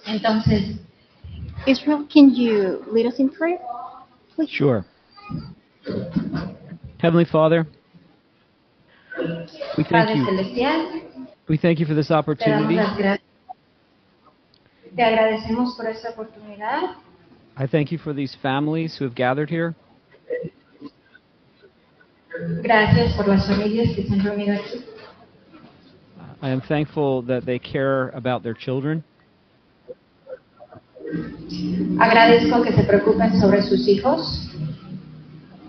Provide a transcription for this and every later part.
Entonces, Israel, can you lead us in prayer, please? Sure. Heavenly Father, we thank Padre you. Celestial, We thank you for this te damos opportunity. las gracias. Te agradecemos por esta oportunidad. I thank you for these families who have gathered here. Gracias por las familias que se han reunido aquí. I am thankful that they care about their children. Agradezco que se preocupen sobre sus hijos.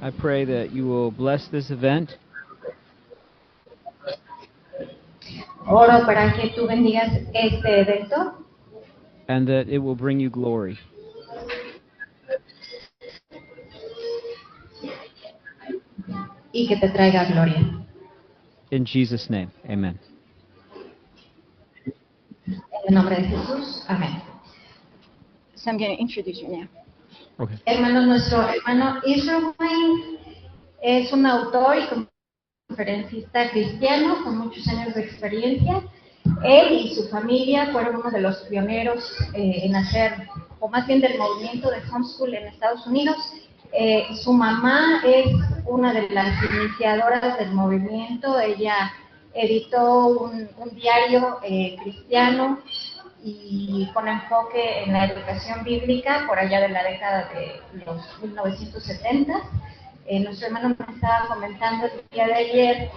I pray that you will bless this event Oro para que tú bendigas este evento and that it will bring you glory. y que te traiga gloria. In Jesus' name, amen. En el nombre de Jesús, amén. So I'm going to introduce you now. Okay. Hermano, nuestro hermano Israel Wayne es un autor y conferencista cristiano con muchos años de experiencia. Él y su familia fueron uno de los pioneros en hacer, o más bien del movimiento de homeschool en Estados Unidos. Su mamá es una de las iniciadoras del movimiento. Ella editó un diario cristiano y con enfoque en la educación bíblica por allá de la década de los 1970. Nuestro hermano me estaba comentando el día de ayer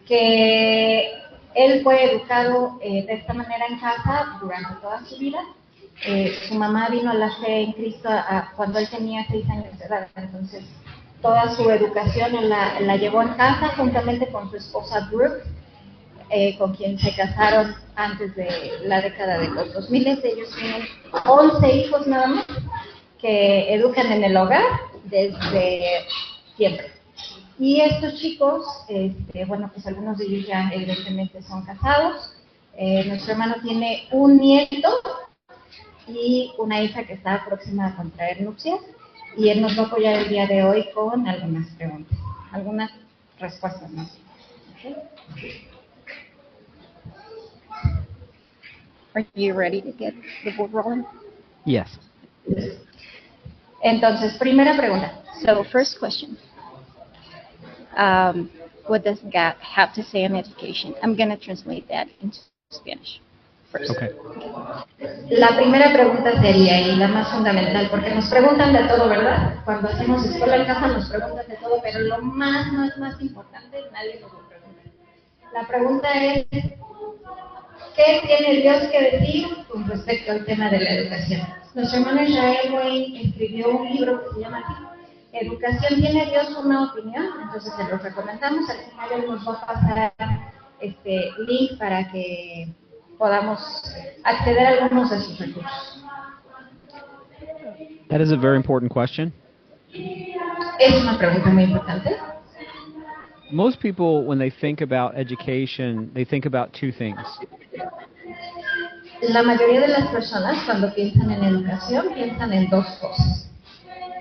que él fue educado de esta manera en casa durante toda su vida. Su mamá vino a la fe en Cristo cuando él tenía 6 años de edad, entonces toda su educación él la llevó en casa juntamente con su esposa Brooke, con quien se casaron antes de la década de los 2000. Ellos tienen 11 hijos nada más que educan en el hogar desde siempre. Y estos chicos, bueno, pues algunos de ellos ya evidentemente son casados. Nuestro hermano tiene un nieto y una hija que está próxima a contraer nupcias, y él nos va a apoyar el día de hoy con algunas preguntas, algunas respuestas más. ¿Okay? Are you ready to get the ball rolling? Yes. Entonces, primera pregunta. So, first question. What does God have to say on education? I'm going to translate that into Spanish first. Okay. La primera pregunta sería, y la más fundamental, porque nos preguntan de todo, ¿verdad? Cuando hacemos escuela en casa nos preguntan de todo, pero lo más importante, nadie nos lo pregunta. La pregunta es, ¿qué tiene Dios que decir con respecto al tema de la educación? Nuestro hermano Israel Wayne escribió un libro que se llama Educación, ¿tiene Dios una opinión? Entonces se los recomendamos. Al final él nos va a pasar este link para que podamos acceder a algunos de sus recursos. That is a very important question. Es una pregunta muy importante. Most people, when they think about education, they think about two things. La mayoría de las personas cuando piensan en educación piensan en dos cosas.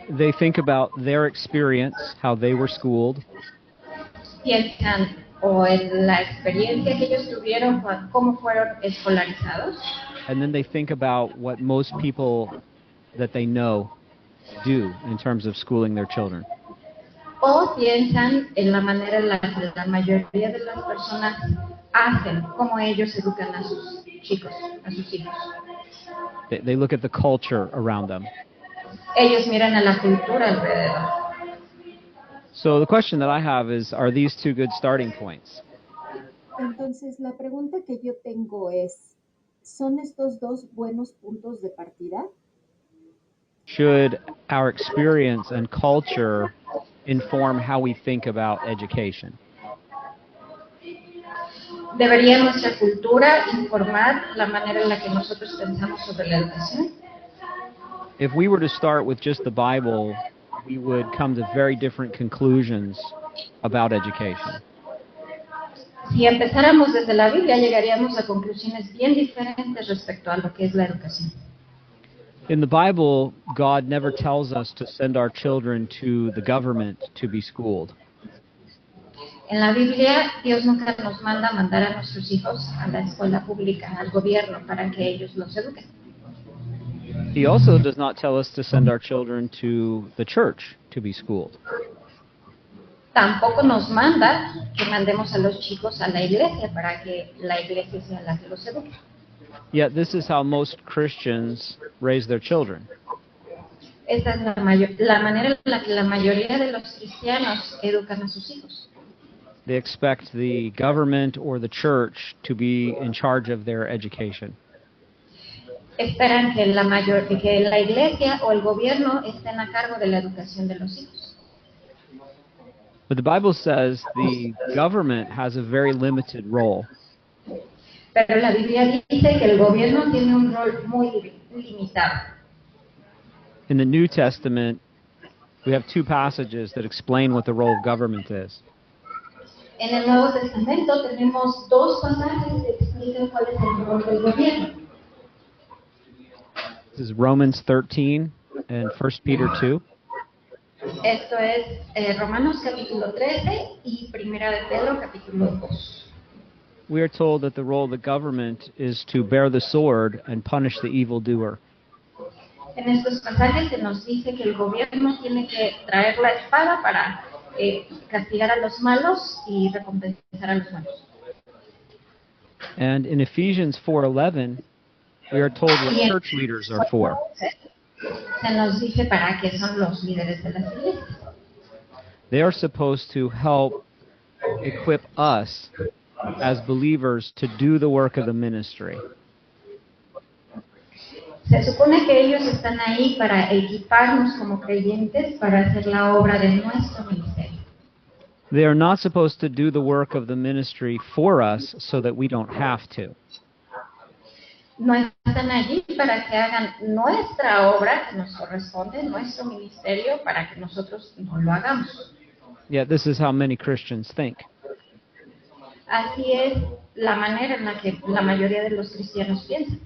They think about their experience, how they were schooled, Piensan o en la experiencia que ellos tuvieron, cómo fueron escolarizados, and then they think about what most people that they know do in terms of schooling their children. o piensan en la manera en la que la mayoría de las personas hacen, cómo ellos educan a sus chicos, a sus hijos. They look at the culture around them. Ellos miran a la cultura alrededor. So the question that I have is, are these two good starting points? Entonces, la pregunta que yo tengo es, ¿son estos dos buenos puntos de partida? Should our experience and culture inform how we think about education? ¿Debería nuestra cultura informar la manera en la que nosotros pensamos sobre la educación? If we were to start with just the Bible, we would come to very different conclusions about education. Si empezáramos desde la Biblia, llegaríamos a conclusiones bien diferentes respecto a lo que es la educación. In the Bible, God never tells us to send our children to the government to be schooled. En la Biblia, Dios nunca nos mandar a nuestros hijos a la escuela pública, al gobierno, para que ellos los eduquen. He also does not tell us to send our children to the church to be schooled. Tampoco nos manda que mandemos a los chicos a la iglesia para que la iglesia sea la que los eduque. Yet this is how most Christians raise their children. Esta es la manera en la que la mayoría de los cristianos educan a sus hijos. They expect the government or the church to be in charge of their education. Esperan que la iglesia o el gobierno estén a cargo de la educación de los hijos. But the Bible says the government has a very limited role. Pero la Biblia dice que el gobierno tiene un rol muy limitado. In the New Testament, we have two passages that explain what the role of government is. En el Nuevo Testamento tenemos dos pasajes que explican cuál es el rol del gobierno. This is Romans 13 and 1 Peter 2. Esto es Romanos capítulo 13 y Primera de Pedro capítulo 2. We are told that the role of the government is to bear the sword and punish the evildoer. En estos pasajes se nos dice que el gobierno tiene que traer la espada para castigar a los malos y recompensar a los malos. And in Ephesians 4:11, we are told what church leaders are for. Se nos dice para qué son los líderes de las iglesias. They are supposed to help equip us as believers to do the work of the ministry. Se supone que ellos están ahí para equiparnos como creyentes para hacer la obra de nuestro ministerio. They are not supposed to do the work of the ministry for us so that we don't have to. No están allí para que hagan nuestra obra que nos corresponde, nuestro ministerio, para que nosotros no lo hagamos. Yet this is how many Christians think. Así es la manera en la que la mayoría de los cristianos piensan.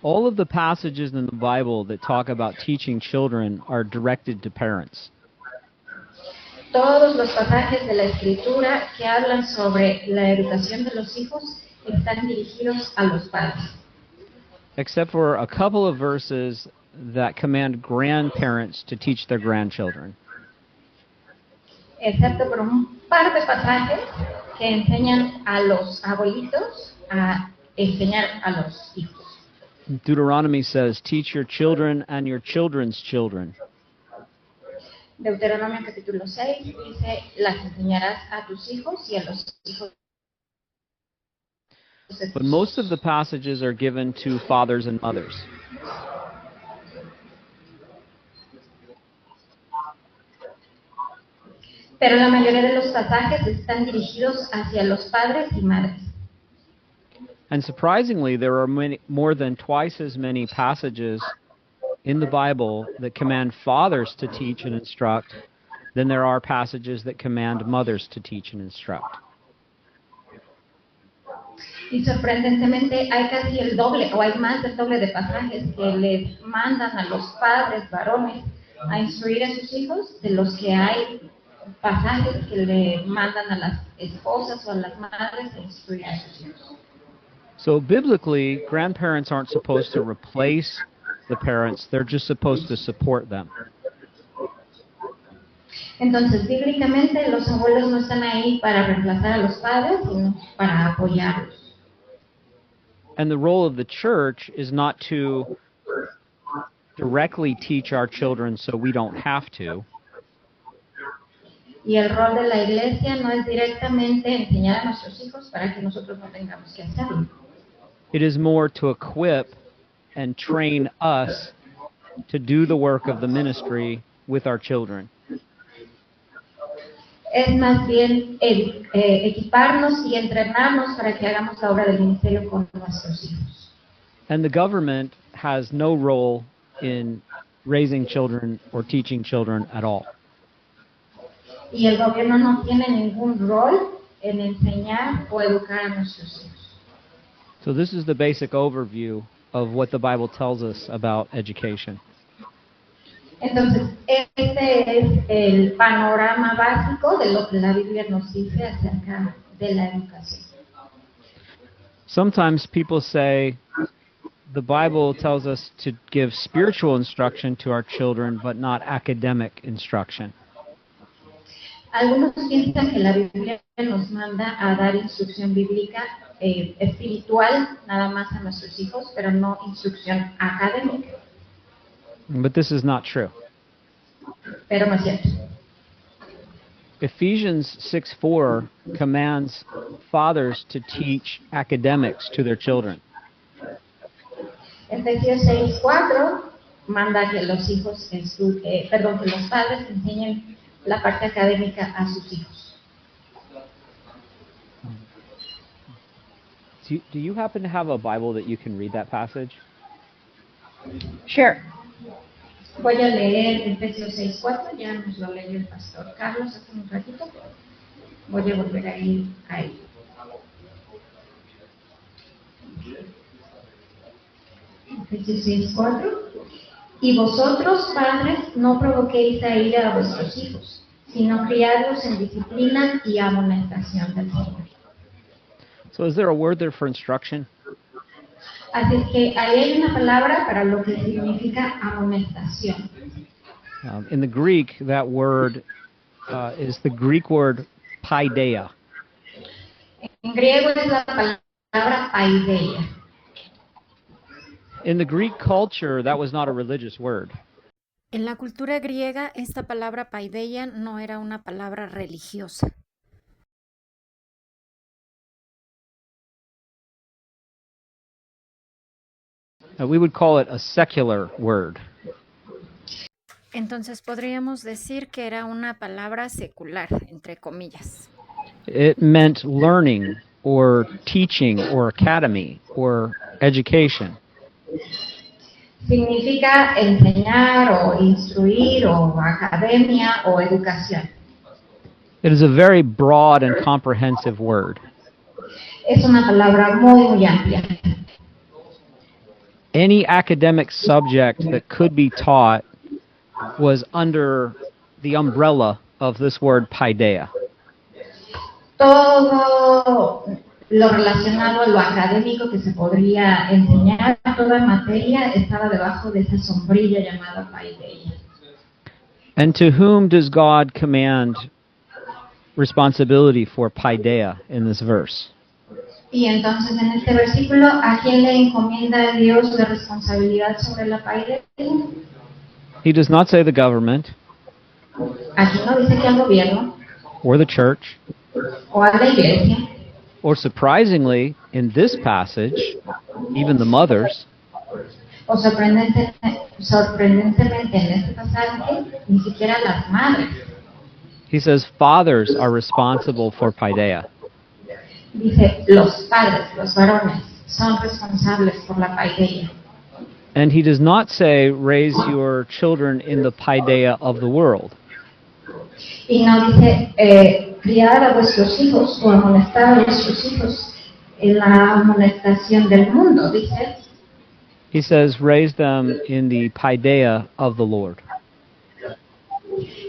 All of the passages in the Bible that talk about teaching children are directed to parents. Todos los pasajes de la Escritura que hablan sobre la educación de los hijos están dirigidos a los padres. Except for a couple of verses that command grandparents to teach their grandchildren. Excepto por un par de pasajes que enseñan a los abuelitos a enseñar a los hijos. Deuteronomy says, teach your children and your children's children. Deuteronomio capítulo 6 dice, las enseñarás a tus hijos y a los hijos de tus But most of the passages are given to fathers and mothers. Pero la mayoría de los pasajes están dirigidos hacia los padres y madres. And surprisingly, there are more than twice as many passages in the Bible that command fathers to teach and instruct than there are passages that command mothers to teach and instruct. Y sorprendentemente hay casi el doble, o hay más del doble de pasajes que les mandan a los padres varones a instruir a sus hijos de los que hay pasajes que le mandan a las esposas o a las madres a instruir a sus hijos. So biblically, grandparents aren't supposed to replace the parents, they're just supposed to support them. Entonces, bíblicamente, los abuelos no están ahí para reemplazar a los padres, sino para apoyarlos. And the role of the church is not to directly teach our children so we don't have to. Y el rol de la iglesia no es directamente enseñar a nuestros hijos para que nosotros no tengamos que hacerlo. It is more to equip and train us to do the work of the ministry with our children. Es más bien equiparnos y entrenarnos para que hagamos la obra del ministerio con nuestros hijos. And the government has no role in raising children or teaching children at all. Y el gobierno no tiene ningún rol en enseñar o educar a nuestros hijos. So this is the basic overview of what the Bible tells us about education. Entonces, este es el panorama básico de lo que la Biblia nos dice acerca de la educación. Sometimes people say the Bible tells us to give spiritual instruction to our children, but not academic instruction. Algunos piensan que la Biblia nos manda a dar instrucción bíblica espiritual nada más a nuestros hijos, pero no instrucción académica. But this is not true. Pero no es cierto. Ephesians 6:4 commands fathers to teach academics to their children. Efesios 6:4 manda que los hijos que los padres enseñen la parte académica a sus hijos. Do you happen to have a Bible that you can read that passage? Sure. Voy a leer Efesios 6:4, ya nos lo leyó el pastor Carlos hace un ratito. Voy a volver a ir ahí. Efesios 6:4. Y vosotros, padres, no provoquéis a ira a vuestros hijos, sino criadlos en disciplina y amonestación del Señor. So is there a word there for instruction? Así es que ahí hay una palabra para lo que significa amonestación. In the Greek, that word is the Greek word paideia. En griego es la palabra paideia. In the Greek culture, that was not a religious word. En la cultura griega, esta palabra paideia no era una palabra religiosa. We would call it a secular word. Entonces podríamos decir que era una palabra secular, entre comillas. It meant learning or teaching or academy or education. Significa enseñar o instruir o academia o educación. It is a very broad and comprehensive word. Es una palabra muy amplia. Any academic subject that could be taught was under the umbrella of this word paideia. Todo lo relacionado a lo académico que se podría enseñar, toda materia, estaba debajo de esa sombrilla llamada paideia. And to whom does God command responsibility for paideia in this verse? Y entonces en este versículo, ¿a quién le encomienda Dios la responsabilidad sobre la paideia? He does not say the government Aquí no dice que al gobierno or the church, o a la iglesia, or surprisingly, in this passage, even the mothers. o sorprendentemente en este pasaje, ni siquiera las madres. He says fathers are responsible for paideia. Dice, los padres, los varones, son responsables por la paideia. And he does not say raise your children in the paideia of the world. Y no dice criar a vuestros hijos o amonestar a vuestros hijos en la amonestación del mundo, dice. He says raise them in the paideia of the Lord.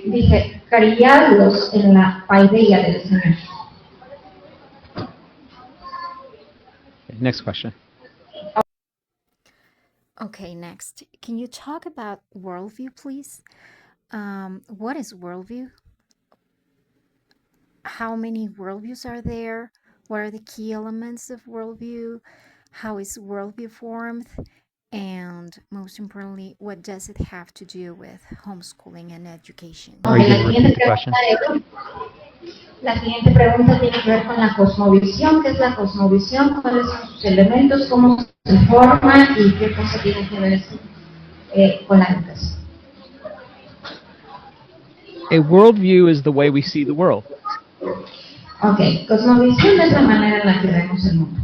Dice, criarlos en la paideia del Señor. Next question. Okay, next. Can you talk about worldview, please? What is worldview? How many worldviews are there? What are the key elements of worldview? How is worldview formed? And most importantly, what does it have to do with homeschooling and education? Are you going to repeat the question? La siguiente pregunta tiene que ver con la cosmovisión. ¿Qué es la cosmovisión? ¿Cuáles son sus elementos? ¿Cómo se forma? ¿Y qué cosa tiene que ver con la educación? A worldview is the way we see the world. Ok, cosmovisión es la manera en la que vemos el mundo.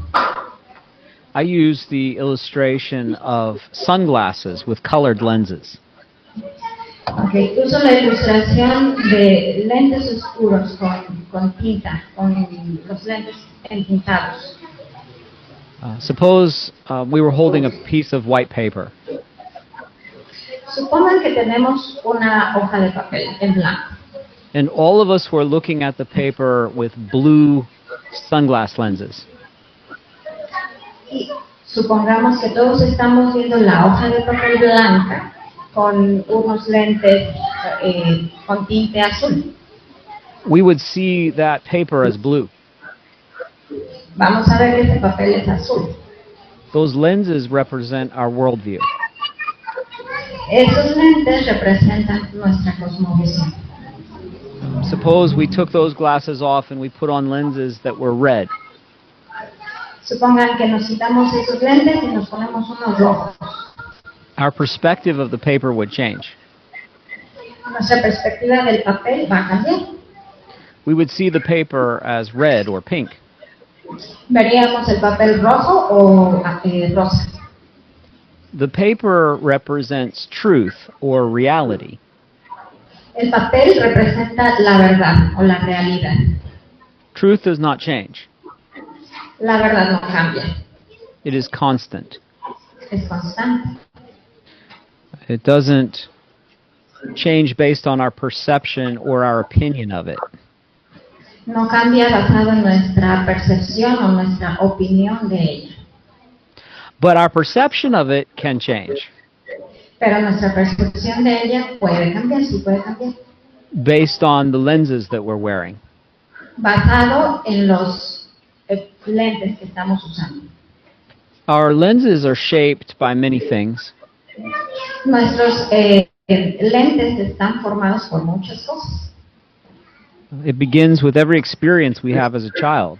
I use the illustration of sunglasses with colored lenses. Ok, uso la ilustración de lentes oscuros con tinta, con los lentes entintados. Suppose we were holding a piece of white paper. Supongan que tenemos una hoja de papel en blanco. And all of us were looking at the paper with blue sunglass lenses. Y Supongamos que todos estamos viendo la hoja de papel blanca con unos lentes con tinte azul. We would see that paper as blue. Vamos a ver que ese papel es azul. Those lenses represent our worldview. Esos lentes representan nuestra cosmovisión. Suppose we took those glasses off and we put on lenses that were red. Supongan que nos quitamos esos lentes y nos ponemos unos rojos. Our perspective of the paper would change. Nuestra perspectiva del papel va a cambiar. We would see the paper as red or pink. Veríamos el papel rojo o rosa. The paper represents truth or reality. El papel representa la verdad o la realidad. Truth does not change. La verdad no cambia, It is constant. es constante. It doesn't change based on our perception or our opinion of it. No cambia basado en nuestra percepción o nuestra opinión de ella. But our perception of it can change Pero nuestra percepción de ella puede cambiar, sí puede cambiar. based on the lenses that we're wearing. Basado en los lentes que estamos usando. Our lenses are shaped by many things. Nuestros lentes están formados por muchas cosas. It begins with every experience we have as a child.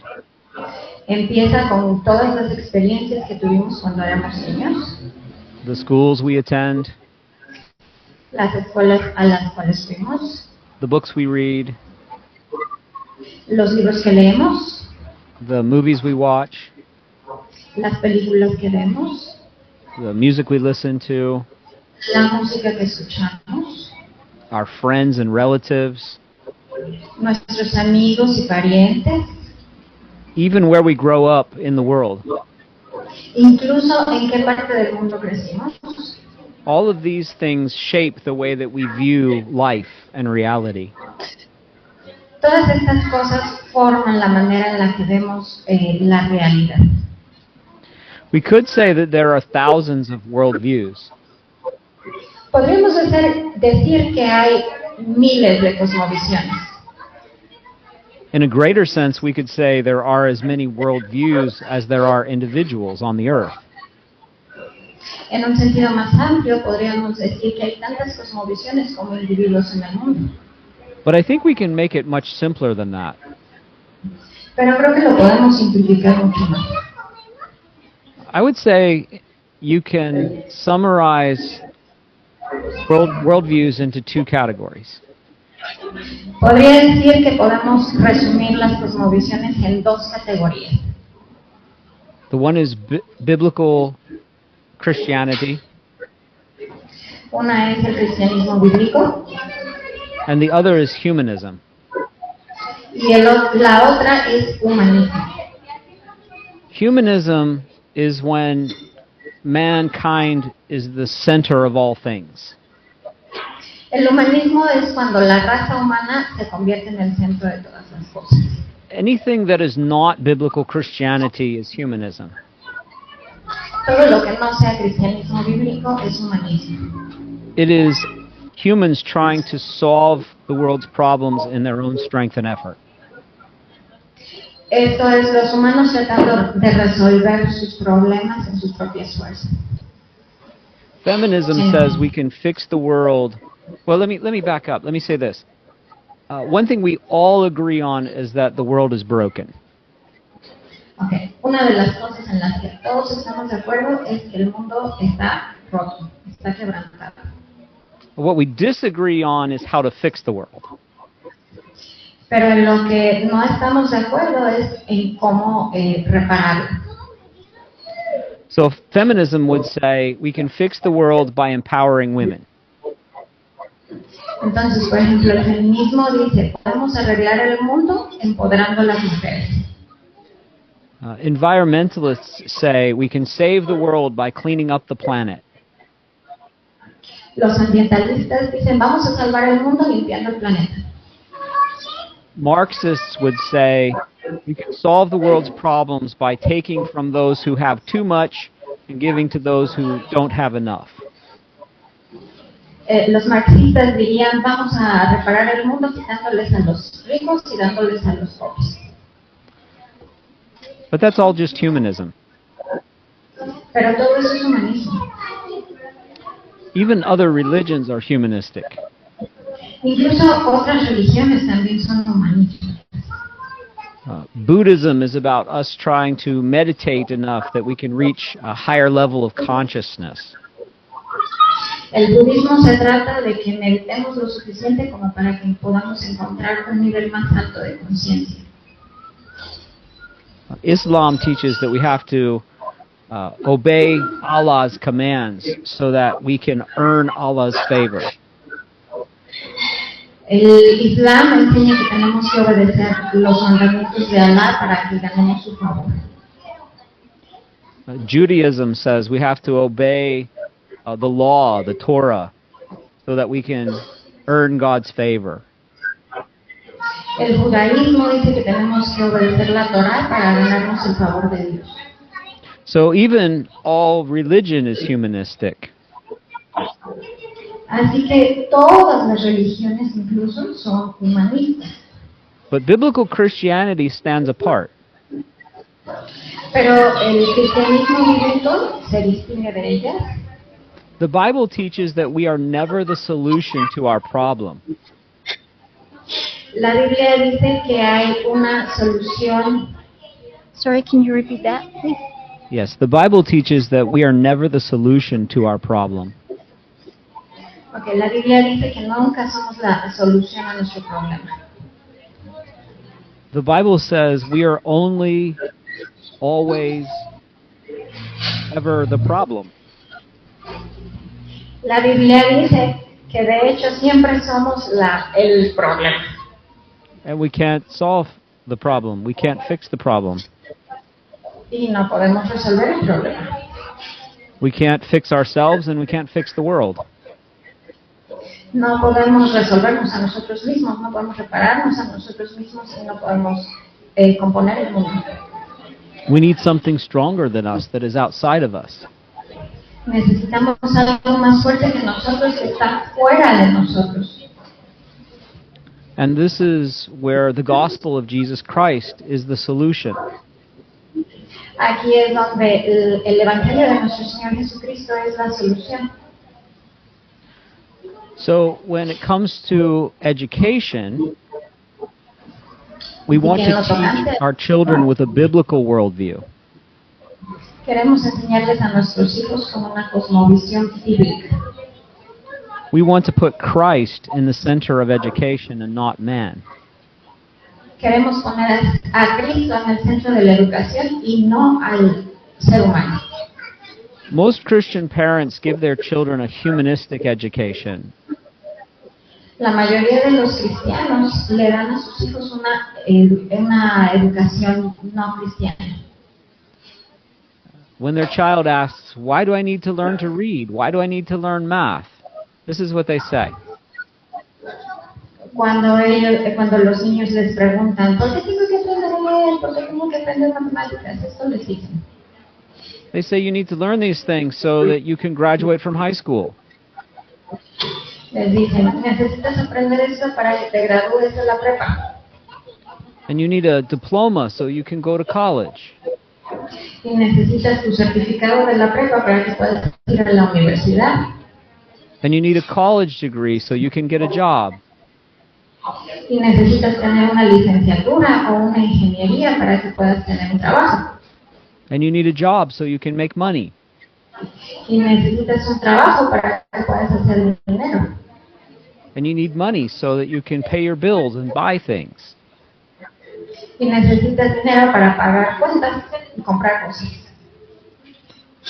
Empieza con todas las experiencias que tuvimos cuando éramos niños, The schools we attend, las escuelas a las cuales fuimos, the books we read, los libros que leemos, the movies we watch, las películas que vemos, the music we listen to, la música que escuchamos, our friends and relatives, nuestros amigos y parientes, even where we grow up in the world. incluso en qué parte del mundo crecimos. All of these things shape the way that we view life and reality. Todas estas cosas forman la manera en la que vemos la realidad. We could say that there are thousands of worldviews. Podríamos decir que hay miles de cosmovisiones. In a greater sense, we could say there are as many worldviews as there are individuals on the earth. En un sentido más amplio, podríamos decir que hay tantas cosmovisiones como individuos en el mundo. But I think we can make it much simpler than that. Pero creo que lo podemos simplificar mucho más. I would say you can summarize worldviews into two categories. Podría decir que podemos resumir las cosmovisiones en dos categorías. The one is biblical Christianity, Una es el cristianismo bíblico and the other is humanism. y la otra es humanismo. Humanism is when mankind is the center of all things. El humanismo es cuando la raza humana se convierte en el centro de todas las cosas. Anything that is not biblical Christianity is humanism. Todo lo que no sea cristianismo bíblico es humanismo. It is humans trying to solve the world's problems in their own strength and effort. Esto es los humanos tratando de resolver sus problemas en sus propias fuerzas. Feminism says we can fix the world. Well, let me back up. Let me say this. One thing we all agree on is that the world is broken. Okay. Una de las cosas en las que todos estamos de acuerdo es que el mundo está roto, está quebrantado. What we disagree on is how to fix the world. Pero en lo que no estamos de acuerdo es en cómo repararlo. So feminism would say we can fix the world by empowering women. Entonces, por ejemplo, el feminismo dice, podemos arreglar el mundo empoderando a las mujeres. Environmentalists say we can save the world by cleaning up the planet. Los ambientalistas dicen, vamos a salvar el mundo limpiando el planeta. Marxists would say we can solve the world's problems by taking from those who have too much and giving to those who don't have enough. Los marxistas dirían, vamos a reparar el mundo quitándoles a los ricos y dándoles a los pobres. But that's all just humanism. Pero todo eso es humanismo. Even other religions are humanistic. Incluso otras religiones también son humanistas. Buddhism is about us trying to meditate enough that we can reach a higher level of consciousness. El budismo se trata de que meditemos lo suficiente como para que podamos encontrar un nivel más alto de conciencia. Islam teaches that we have to obey Allah's commands so that we can earn Allah's favor. El Islam enseña que tenemos que obedecer los mandamientos de Allah para que ganemos su favor. Judaism says we have to obey the law, the Torah, so that we can earn God's favor. El judaísmo dice que tenemos que obedecer la Torá para ganarnos el favor de Dios. So even all religion is humanistic. Así que todas las religiones incluso son humanistas. But biblical Christianity stands apart. Pero el cristianismo bíblico se distingue de ellas. The Bible teaches that we are never the solution to our problem. La Biblia dice que hay una solución. Sorry, can you repeat that, please? Yes, the Bible teaches that we are never the solution to our problem. Okay, la Biblia dice que nunca somos la solución a nuestro problema. The Bible says we are only, always, ever the problem. La Biblia dice que de hecho siempre somos el problema. And we can't solve the problem. We can't fix the problem. Y no podemos resolver el problema. We can't fix ourselves and we can't fix the world. No podemos resolvernos a nosotros mismos, no podemos repararnos a nosotros mismos y no podemos componer el mundo. We need something stronger than us that is outside of us. Necesitamos algo más fuerte que nosotros, que está fuera de nosotros. And this is where the gospel of Jesus Christ is the solution. Aquí es donde el evangelio de nuestro Señor Jesucristo es la solución. So when it comes to education, we want to teach our children with a biblical worldview. Queremos enseñarles a nuestros hijos con una cosmovisión bíblica. We want to put Christ in the center of education and not man. Queremos poner a Cristo en el centro de la educación y no al ser humano. Most Christian parents give their children a humanistic education. La mayoría de los cristianos le dan a sus hijos una educación no cristiana. When their child asks, "Why do I need to learn to read? Why do I need to learn math?" This is what they say. Cuando los niños les preguntan, ¿por qué tengo que aprender a leer? ¿Por qué tengo que aprender matemáticas? Esto les dicen. They say you need to learn these things so that you can graduate from high school. Les dicen, necesitas aprender esto para que te gradúes de la prepa. And you need a diploma so you can go to college. Y necesitas tu certificado de la prepa para que puedas ir a la universidad. And you need a college degree so you can get a job. Y necesitas tener una licenciatura o una ingeniería para que puedas tener un trabajo. And you need a job so you can make money. Y necesitas un trabajo para que puedas hacer dinero. And you need money so that you can pay your bills and buy things. Y necesitas dinero para pagar cuentas y comprar cosas.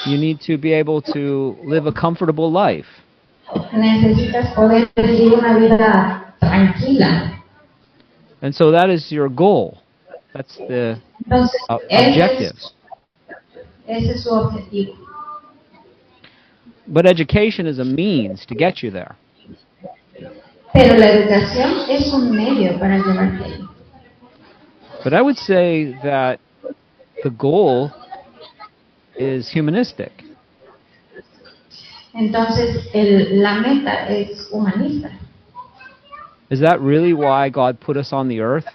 You need to be able to live a comfortable life. Necesitas poder vivir una vida tranquila. And so that is your goal. That's the Entonces, objective. Ese es su objetivo. But education is a means to get you there. Pero la educación es un medio para llevarte ahí. But I would say that the goal is humanistic. Entonces, la meta es humanista. Is that really why God put us on the earth?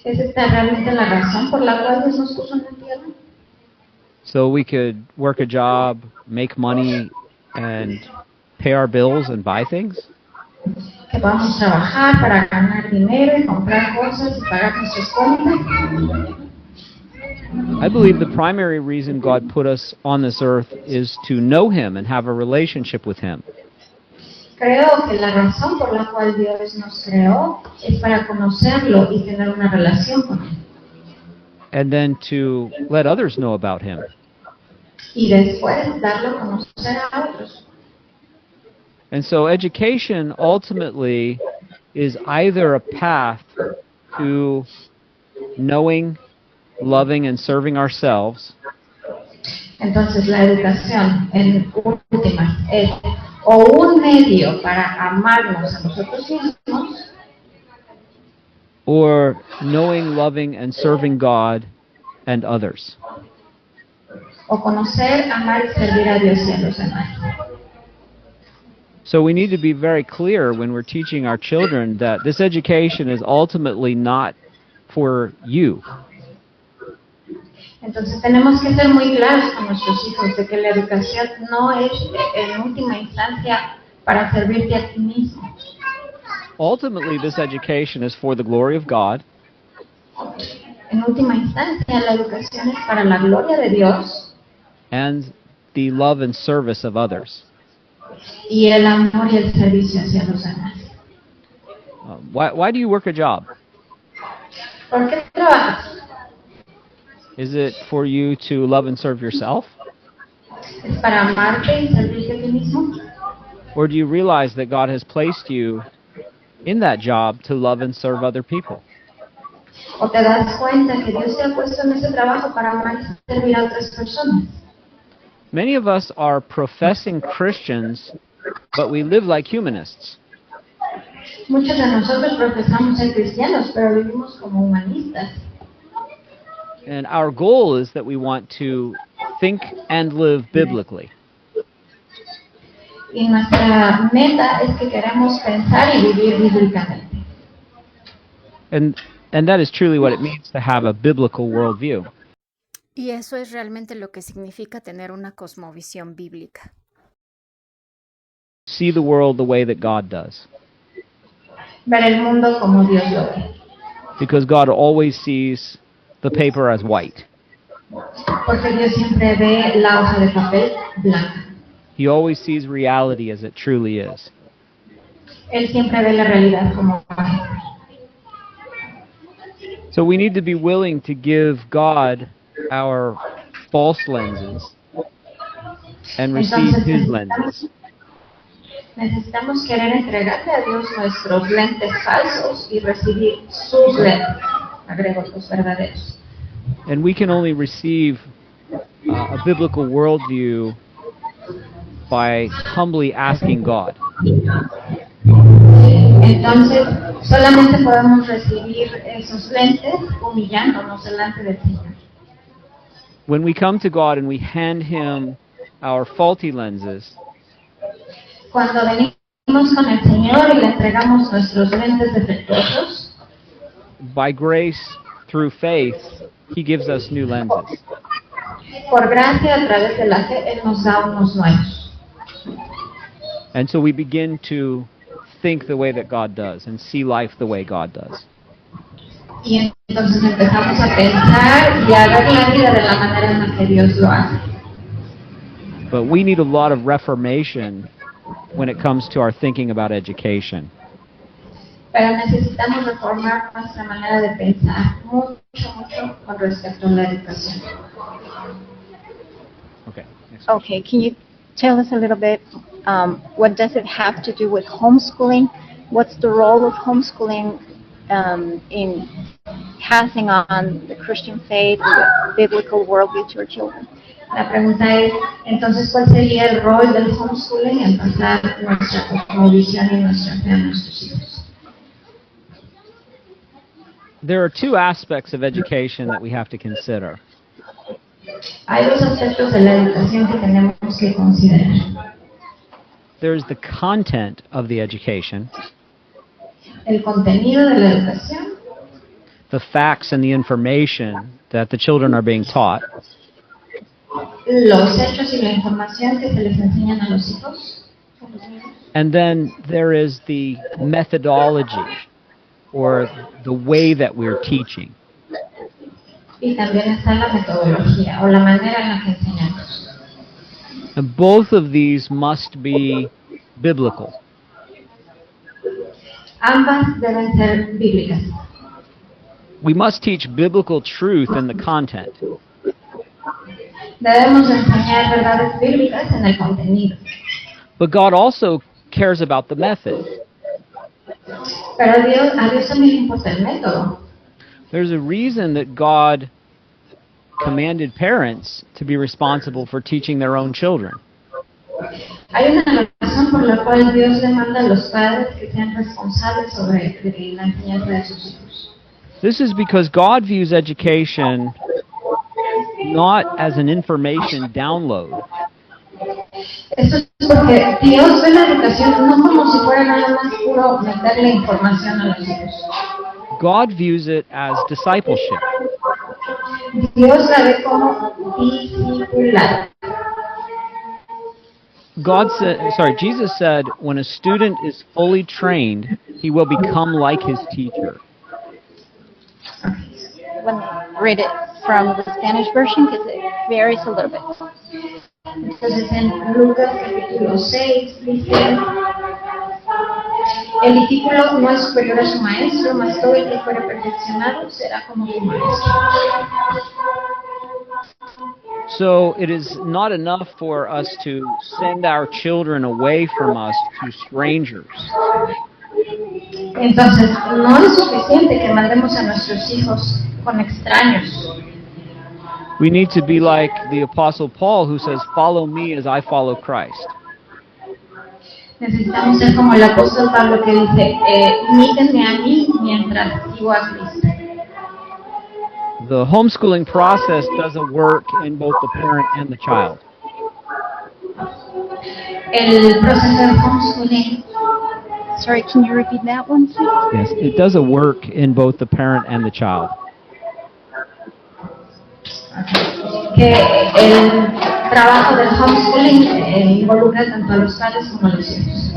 ¿Es esta realmente la razón por la cual Dios nos puso en la tierra? So we could work a job, make money, and pay our bills and buy things? Que podamos trabajar para ganar dinero y comprar cosas y pagar nuestras cuentas. I believe the primary reason God put us on this earth is to know Him and have a relationship with Him. Creo que la razón por la cual Dios nos creó es para conocerlo y tener una relación con Él. And then to let others know about Him. Y después darlo a conocer a otros. And so education ultimately is either a path to knowing, loving, and serving ourselves, Entonces la educación, en últimas, es o un medio para amarnos a nosotros mismos, or knowing, loving, and serving God and others. o conocer, amar y servir a Dios y a los demás. So we need to be very clear when we're teaching our children that this education is ultimately not for you. Entonces tenemos que ser muy claros con nuestros hijos de que la educación no es en última instancia para servirte a ti mismo. Ultimately, this education is for the glory of God En última instancia, la educación es para la gloria de Dios and the love and service of others. y el amor y el servicio hacia los demás. Why do you work a job? ¿Por qué trabajas? Is it for you to love and serve yourself? ¿Es para amarte y servirte a ti mismo? Or do you realize that God has placed you in that job to love and serve other people? ¿O te das cuenta que Dios te ha puesto en ese trabajo para amar y servir a otras personas? Many of us are professing Christians, but we live like humanists. Muchos de nosotros profesamos ser cristianos, pero vivimos como humanistas. And our goal is that we want to think and live biblically. Y nuestra meta es que queremos pensar y vivir bíblicamente. And that is truly what it means to have a biblical worldview. Y eso es realmente lo que significa tener una cosmovisión bíblica. See the world the way that God does. Ver el mundo como Dios lo ve. Because God always sees the paper as white. Porque Dios siempre ve la hoja de papel blanca. He always sees reality as it truly is. Él siempre ve la realidad como es. So we need to be willing to give God our false lenses and receive His lenses. Necesitamos querer entregarle a Dios nuestros lentes falsos y recibir sus lentes, agrego los verdaderos. And we can only receive a biblical worldview by humbly asking God. Entonces, solamente podemos recibir esos lentes humillándonos delante del Señor. When we come to God and we hand Him our faulty lenses, Cuando venimos con el Señor y le entregamos nuestros lentes defectuosos, by grace, through faith, He gives us new lenses. por gracia a través de la fe, Él nos da unos nuevos. And so we begin to think the way that God does and see life the way God does. Y entonces empezamos a pensar y a ver la vida de la manera en la que Dios lo hace. But we need a lot of reformation when it comes to our thinking about education. Pero necesitamos reformar nuestra manera de pensar mucho con respecto a la educación. Okay. Next. Okay, can you tell us a little bit, what does it have to do with homeschooling? What's the role of homeschooling in passing on the Christian faith and the biblical worldview to our children? La pregunta es, entonces, ¿cuál sería el rol del homeschooling en pasar nuestra cosmovisión y nuestra fe a nuestros hijos? There are two aspects of education that we have to consider. Hay dos aspectos de la educación que tenemos que considerar. There's the content of the education, El contenido de la educación, the facts and the information that the children are being taught, los hechos y la información que se les enseñan a los hijos. and then there is the methodology, or the way that we're teaching. Y también está la metodología o la manera en la que enseñamos. And both of these must be biblical. Ambas deben ser bíblicas. We must teach biblical truth in the content, Debemos enseñar verdades bíblicas en el contenido. but God also cares about the method. Pero a Dios también le importa el método. There's a reason that God commanded parents to be responsible for teaching their own children. Hay una razón por la cual Dios demanda a los padres que sean responsables sobre la enseñanza de sus hijos. This is because God views education not as an information download, Eso es porque Dios ve la educación no como si fuera nada más puro meterle información a los hijos. God views it as discipleship. Dios la ve como discipular. Jesus said, when a student is fully trained, he will become like his teacher. Let me read it from the Spanish version because it varies a little bit. Entonces en Lucas capítulo 6 dice, el discípulo no es superior a su maestro, mas todo el que fuere perfeccionado será como su maestro. So it is not enough for us to send our children away from us to strangers. Entonces no es suficiente que mandemos a nuestros hijos con extraños. We need to be like the Apostle Paul, who says, "Follow me as I follow Christ." Necesitamos ser como el apóstol Pablo que dice, imítenme a mí mientras sigo a Cristo. The homeschooling process doesn't work in both the parent and the child. El proceso de homeschooling, Sorry, can you repeat that one, please? Yes, it doesn't work in both the parent and the child. que el trabajo del homeschooling involucra tanto a los padres como a los hijos.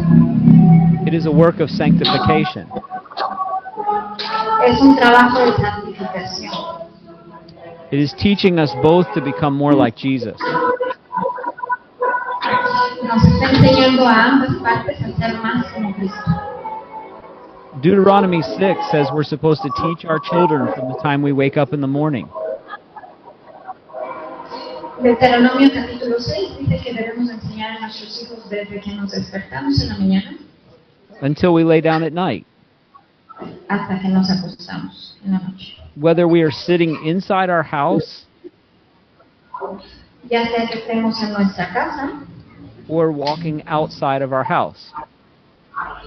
It is a work of sanctification. Es un trabajo de santificación. It is teaching us both to become more like Jesus. Nos está enseñando a ambas partes a ser más como Cristo. Deuteronomy 6 says we're supposed to teach our children from the time we wake up in the morning. Deuteronomio capítulo 6 dice que debemos enseñar a nuestros hijos desde que nos despertamos en la mañana Until we lay down at night. hasta que nos acostamos en la noche. Whether we are sitting inside our house Ya sea que estemos en nuestra casa or walking outside of our house.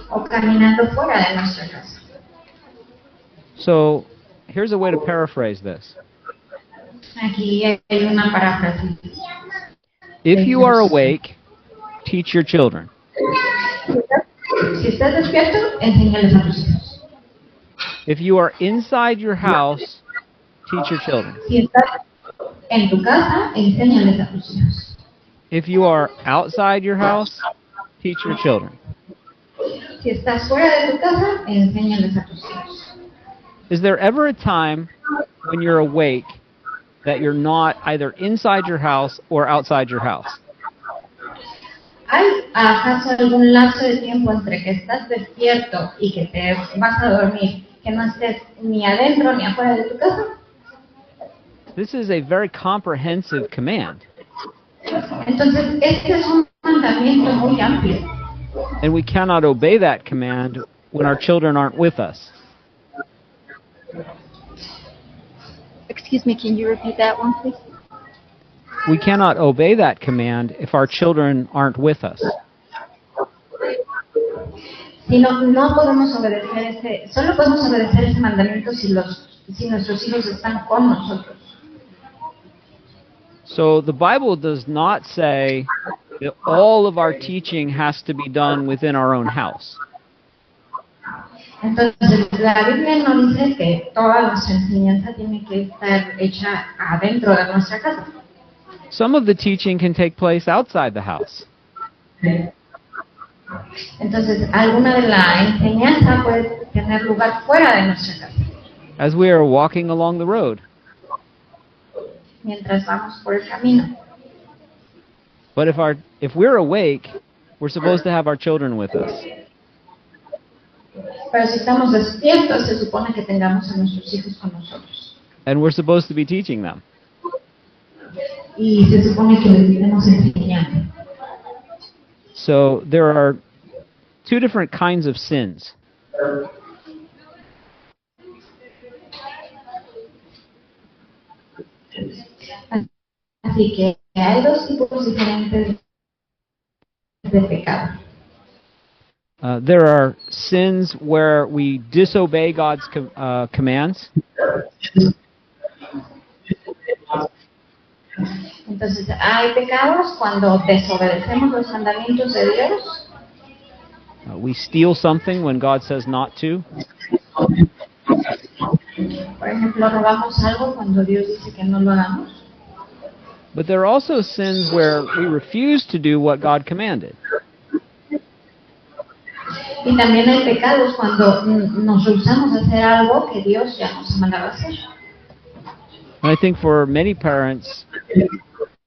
o caminando fuera de nuestra casa. So, here's a way to paraphrase this. Aquí hay una paráfrasis. If you are awake, teach your children. Si estás despierto, enséñales a tus hijos. If you are inside your house, teach your children. Si estás en tu casa, enséñales a tus hijos. If you are outside your house, teach your children. Si estás fuera de tu casa, enséñales a tus hijos. Is there ever a time when you're awake that you're not either inside your house or outside your house? ¿Hay acaso algún lapso de tiempo entre que estás despierto y que te vas a dormir que no estés ni adentro ni afuera de tu casa? This is a very comprehensive command, Entonces, este es un mandamiento muy amplio. and we cannot obey that command when our children aren't with us. Excuse me, can you repeat that one, please? We cannot obey that command if our children aren't with us. Si no podemos obedecer solo podemos obedecer ese mandamiento si nuestros hijos están con nosotros. So the Bible does not say that all of our teaching has to be done within our own house. Entonces, la Biblia no dice que toda nuestra enseñanza tiene que estar hecha adentro de nuestra casa. Some of the teaching can take place outside the house. Entonces, alguna de la enseñanza puede tener lugar fuera de nuestra casa, As we are walking along the road. mientras vamos por el camino. But if we're awake, we're supposed to have our children with us. Pero si estamos despiertos, se supone que tengamos a nuestros hijos con nosotros. And we're supposed to be teaching them. Y se supone que les estemos enseñando. So there are two different kinds of sins. Así que hay dos tipos diferentes de pecado. There are sins where we disobey God's commands. Entonces, hay pecados cuando desobedecemos los mandamientos de Dios. We steal something when God says not to. Por ejemplo, robamos algo cuando Dios dice que no lo hagamos. But there are also sins where we refuse to do what God commanded. Y también hay pecados cuando nos rehusamos a hacer algo que Dios ya nos ha mandado a hacer. And I think for many parents,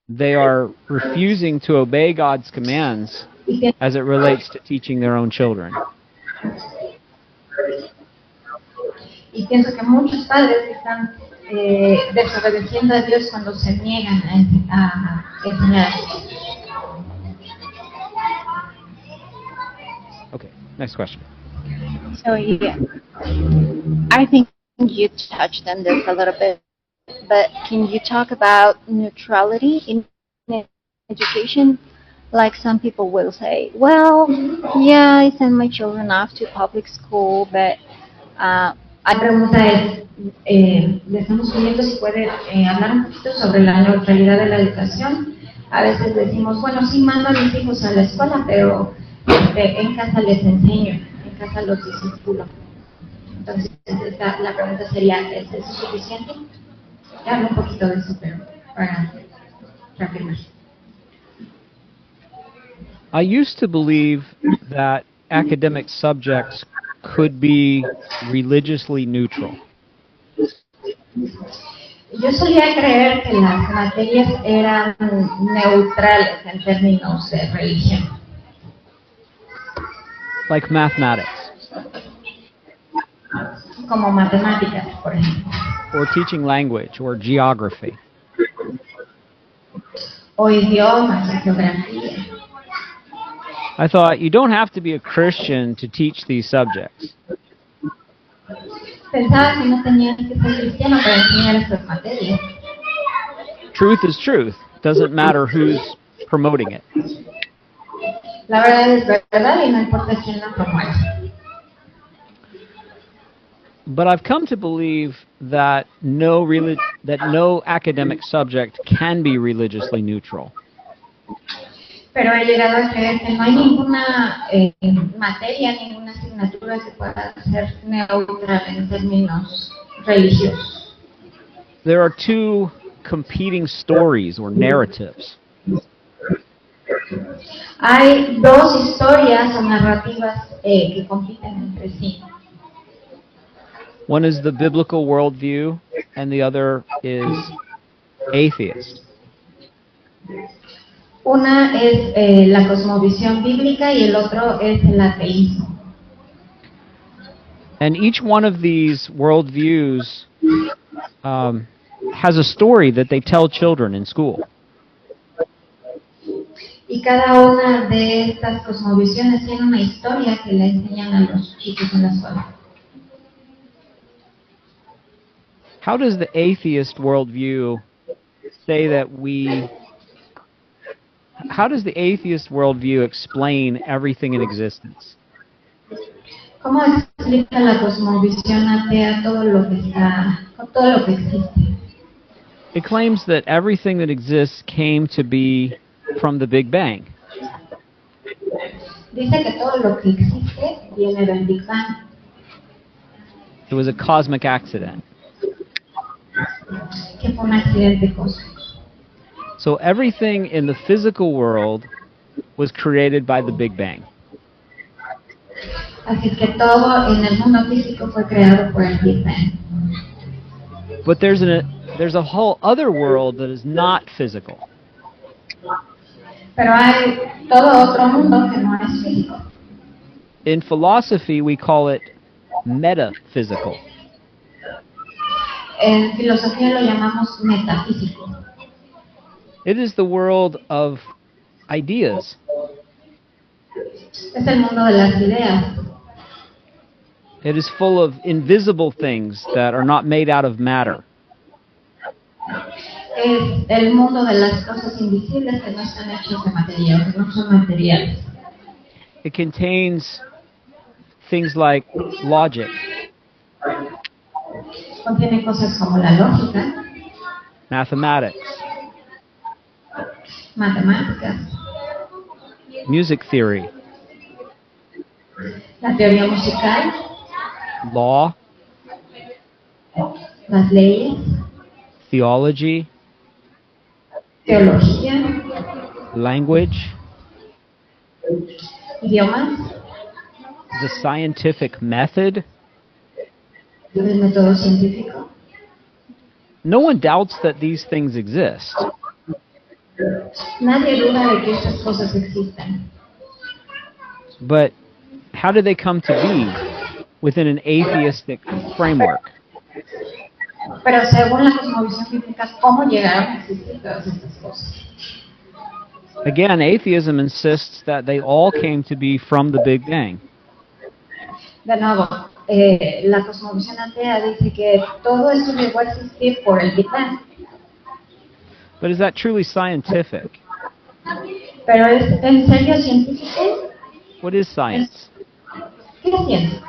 they are refusing to obey God's commands as it relates to teaching their own children. Y pienso que muchos padres están desobedeciendo a Dios cuando se niegan a enseñar. Okay, next question. So yeah, I think you touched on this a little bit, but can you talk about neutrality in education? Like some people will say, well, yeah, I send my children off to public school, but La pregunta es, le estamos pidiendo si puede hablar un poquito sobre la neutralidad de la educación. A veces decimos, bueno, sí mando a mis hijos a la escuela, pero en casa les enseño, en casa los discipulo. Entonces, la pregunta sería, ¿es eso suficiente? Hablo un poquito de eso, pero para reafirmar. I used to believe that academic subjects could be religiously neutral. Yo solía creer que las materias eran neutrales en términos de religión. Like mathematics, Como matemáticas, por ejemplo, or teaching language, or geography. o idiomas, o geografía. I thought you don't have to be a Christian to teach these subjects. Pensaba que no tenía que ser cristiano para enseñar estas materias. Truth is truth. Doesn't matter who's promoting it. La verdad es verdad y no importa quién la promueve. But I've come to believe that no academic subject can be religiously neutral. Pero he llegado a creer que no hay ninguna materia, ninguna asignatura que pueda ser neutral en términos religiosos. There are two competing stories or narratives. Hay dos historias o narrativas que compiten entre sí. One is the biblical worldview, and the other is atheist. Una es la cosmovisión bíblica y el otro es el ateísmo. And each one of these worldviews has a story that they tell children in school. Y cada una de estas cosmovisiones tiene una historia que le enseñan a los chicos en la escuela. How does the atheist worldview say that how does the atheist worldview explain everything in existence? ¿Cómo explica la cosmovisión atea todo lo que existe? It claims that everything that exists came to be from the Big Bang. Dice que todo lo que existe viene del Big Bang, It was a cosmic accident. que fue un accidente cósmico. So everything in the physical world was created by the Big Bang. Así es que todo en el mundo físico fue creado por el Big Bang. But there's a whole other world that is not physical. Pero hay todo otro mundo que no es físico. In philosophy, we call it metaphysical. En filosofía lo llamamos metafísico. It is the world of ideas. Es el mundo de las ideas. It is full of invisible things that are not made out of matter. Es el mundo de las cosas invisibles que no están hechos de material, que no son materiales. It contains things like logic, Contiene cosas como la lógica, mathematics, matemáticas, music theory, la teoría musical, law, las leyes, theology, teología, language, idiomas, the scientific method. el método científico. No one doubts that these things exist. Nadie duda de que estas cosas existen. But how do they come to be within an atheistic framework? Pero según la cosmovisión bíblica, ¿cómo llegaron a existir todas estas cosas? Again, atheism insists that they all came to be from the Big Bang. De nuevo, la cosmovisión atea dice que todo eso llegó a existir por el Big Bang. But is that truly scientific? Pero ¿es en serio científico? What is science? ¿Qué es ciencia?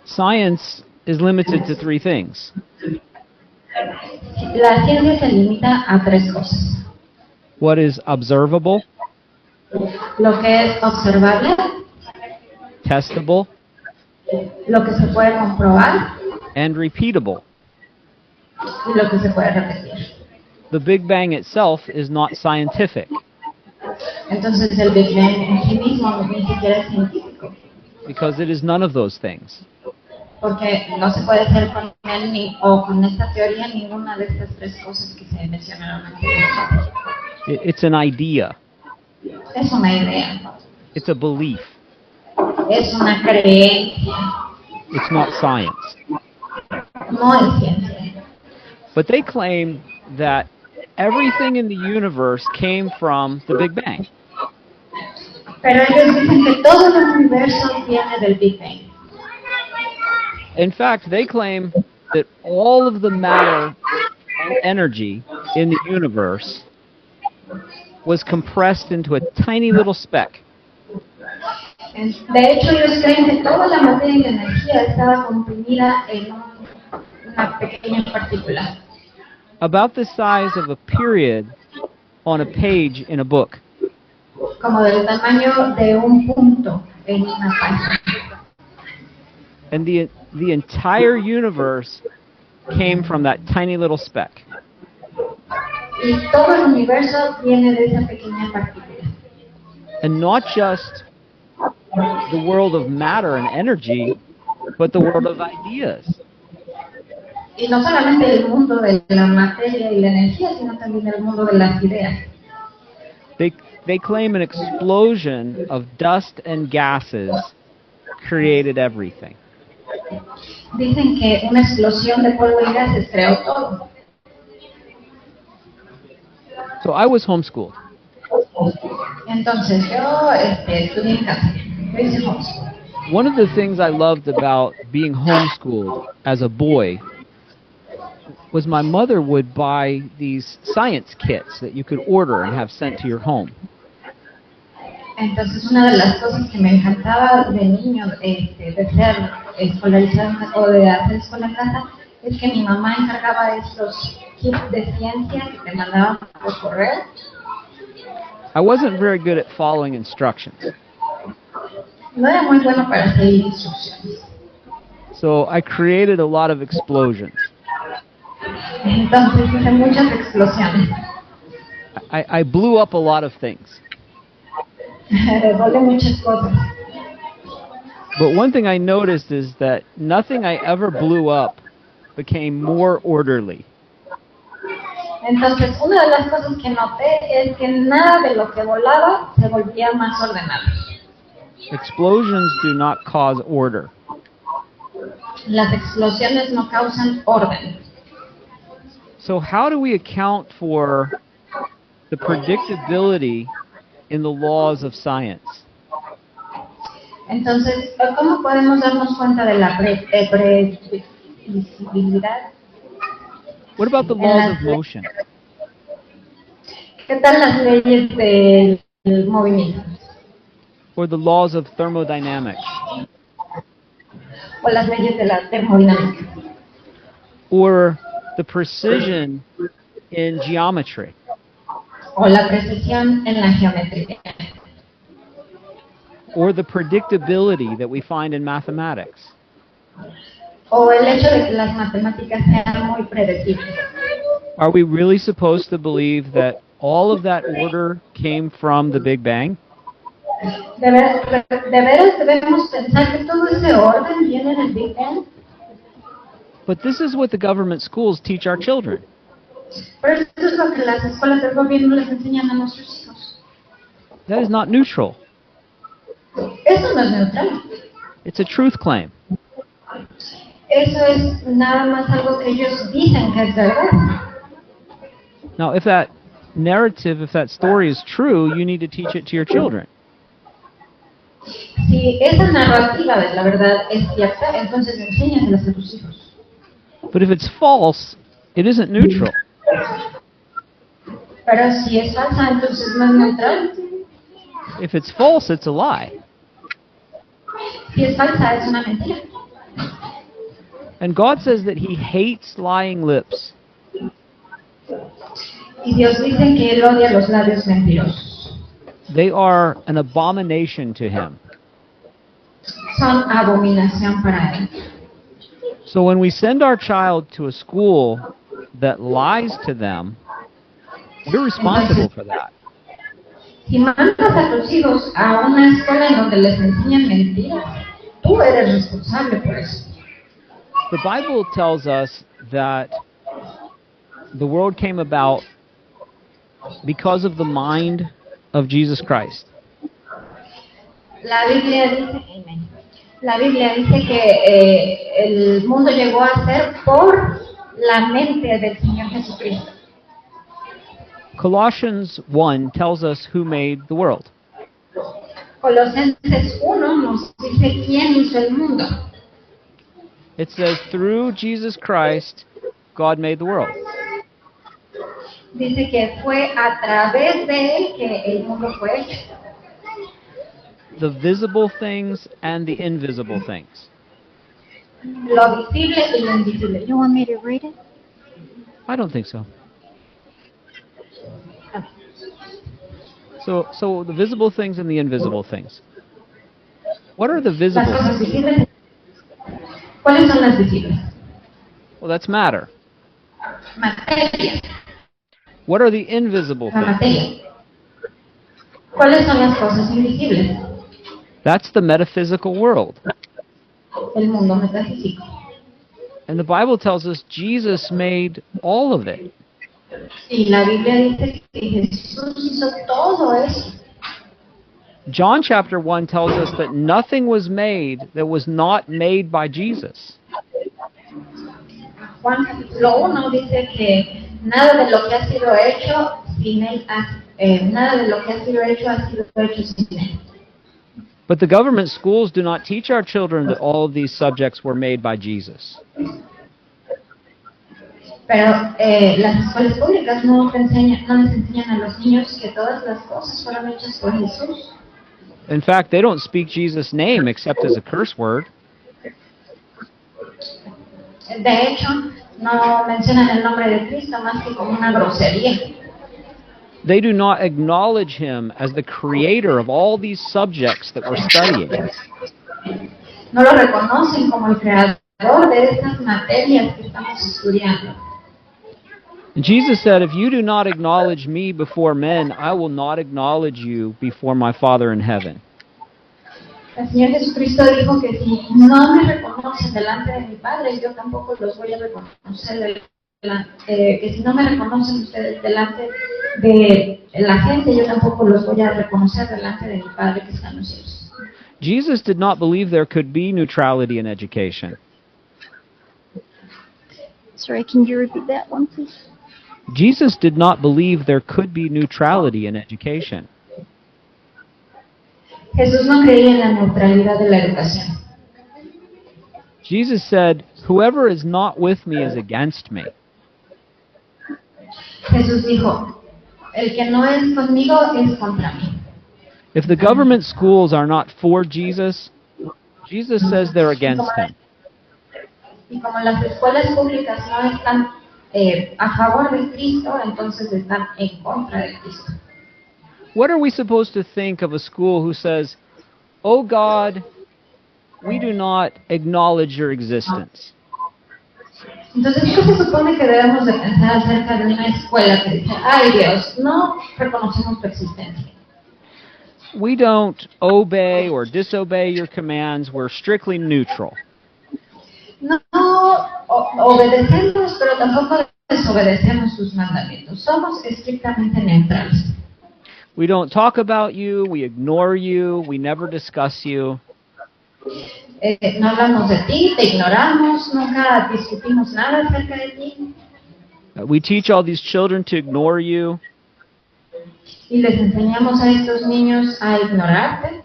Science is limited to three things: La ciencia se limita a tres cosas. what is observable, Lo que es observable, testable, lo que se puede comprobar and repeatable. y lo que se puede repetir. The Big Bang itself is not scientific Entonces el Big Bang en sí mismo ni siquiera es científico, because it is none of those things. porque no se puede hacer con él o con esta teoría ninguna de estas tres cosas que se mencionaron anteriormente. It's an idea. Es una idea, It's a belief. es una creencia, It's not science. no es ciencia. But they claim that everything in the universe came from the Big Bang. Pero ellos dicen que todo el universo viene del Big Bang. In fact, they claim that all of the matter and energy in the universe was compressed into a tiny little speck. De hecho, ellos creen que toda la materia y la energía estaba comprimida en una pequeña partícula, About the size of a period on a page in a book. como del tamaño de un punto en una página. And the entire universe came from that tiny little speck. Y todo el universo viene de esa pequeña partícula. And not just the world of matter and energy, but the world of ideas. Y no solamente el mundo de la materia y la energía, sino también el mundo de las ideas. They claim an explosion of dust and gases created everything. Dicen que una explosión de polvo y gases creó todo. So I was homeschooled. Entonces yo estudié en casa, yo hice homeschool. One of the things I loved about being homeschooled as a boy was my mother would buy these science kits that you could order and have sent to your home. Entonces una de las cosas que me encantaba de niño, de ser escolarizado o de hacer escuela en casa, es que mi mamá encargaba estos kits de ciencia que te mandaban por correo. I wasn't very good at following instructions. No era muy bueno para seguir instrucciones. So I created a lot of explosions. Entonces hice muchas explosiones. I blew up a lot of things. Volé muchas cosas. But one thing I noticed is that nothing I ever blew up became more orderly. Entonces, una de las cosas que noté es que nada de lo que volaba se volvía más ordenado. Explosions do not cause order. Las explosiones no causan orden. So how do we account for the predictability in the laws of science? Entonces, ¿cómo podemos darnos cuenta de la previsibilidad? What about the laws of motion? ¿Qué tal las leyes del movimiento? Or the laws of thermodynamics? O las leyes de la termodinámica. Or the precision in geometry? O la precisión en la geometría. Or the predictability that we find in mathematics? O el hecho de que las matemáticas sean muy predecibles. Are we really supposed to believe that all of that order came from the Big Bang? ¿De veras debemos pensar que todo ese orden viene del Big Bang? But this is what the government schools teach our children. Pero eso es lo que las escuelas del gobierno les enseñan a nuestros hijos. That is not neutral. Eso no es neutral. It's a truth claim. Eso es nada más algo que ellos dicen que es verdad. Now, if that narrative, if that story is true, you need to teach it to your children. Si esa narrativa de la verdad es cierta, entonces enséñaselas a tus hijos. But if it's false, it isn't neutral. Pero si es falsa, entonces no es neutral. If it's false, it's a lie. Si es falsa, es una mentira. And God says that He hates lying lips. Y Dios dice que Él odia los labios mentirosos. They are an abomination to Him. Son abominación para Él. So when we send our child to a school that lies to them, we're responsible for that. Si mandas a tus hijos a una escuela en donde les enseñan mentiras, tú eres responsable por eso. The Bible tells us that the world came about because of the mind of Jesus Christ. La Biblia dice que el mundo llegó a ser por la mente del Señor Jesucristo. Colossians 1 tells us who made the world. Colosenses 1 nos dice quién hizo el mundo. It says, through Jesus Christ, God made the world. Dice que fue a través de Él que el mundo fue hecho. The visible things and the invisible things. Lo visible y lo invisible. You want me to read it? I don't think so. So the visible things and the invisible things. What are the Las visible cosas things? visibles. ¿Cuáles son las visibles? Well, that's matter. Materia. What are the invisible La things? materia. ¿Cuáles son las cosas invisibles? That's the metaphysical world. El mundo metafísico. And the Bible tells us Jesus made all of it. Y la Biblia dice que Jesús hizo todo eso. John chapter 1 tells us that nothing was made that was not made by Jesus. Juan capítulo 1 dice que nada de lo que ha sido hecho sin él, nada de lo que ha sido hecho sin él. But the government schools do not teach our children that all of these subjects were made by Jesus. Pero las escuelas públicas no les enseñan a los niños que todas las cosas fueron hechas por Jesús. In fact, they don't speak Jesus' name except as a curse word. De hecho, no mencionan el nombre de Cristo más que como una grosería. They do not acknowledge him as the creator of all these subjects that we're studying. No lo reconocen como el creador de estas materias que estamos estudiando. And Jesus said, if you do not acknowledge me before men, I will not acknowledge you before my Father in heaven. El Señor Jesucristo dijo que si no me reconocen delante de mi Padre, yo tampoco los voy a reconocer que si no me reconocen ustedes delante de la gente, yo tampoco los voy a reconocer delante de mi Padre que está en los cielos. Jesus did not believe there could be neutrality in education. Sorry, can you repeat that one, please? Jesus did not believe there could be neutrality in education. Jesús no creía en la neutralidad de la educación. Jesus said, whoever is not with me is against me. Jesús dijo, el que no es conmigo es contra mí. If the government schools are not for Jesus, Jesus says they're against him. Y como las escuelas públicas no están a favor de Cristo, entonces están en contra de Cristo. What are we supposed to think of a school who says, oh God, we do not acknowledge your existence? Entonces, ¿qué se supone que debemos de pensar acerca de una escuela que dice, ay Dios, no reconocemos tu existencia? We don't obey or disobey your commands. We're strictly neutral. No obedecemos, pero tampoco desobedecemos sus mandamientos. Somos estrictamente neutrales. We don't talk about you. We ignore you. We never discuss you. No hablamos de ti, te ignoramos, nunca discutimos nada acerca de ti. We teach all these children to ignore you. Y les enseñamos a estos niños a ignorarte.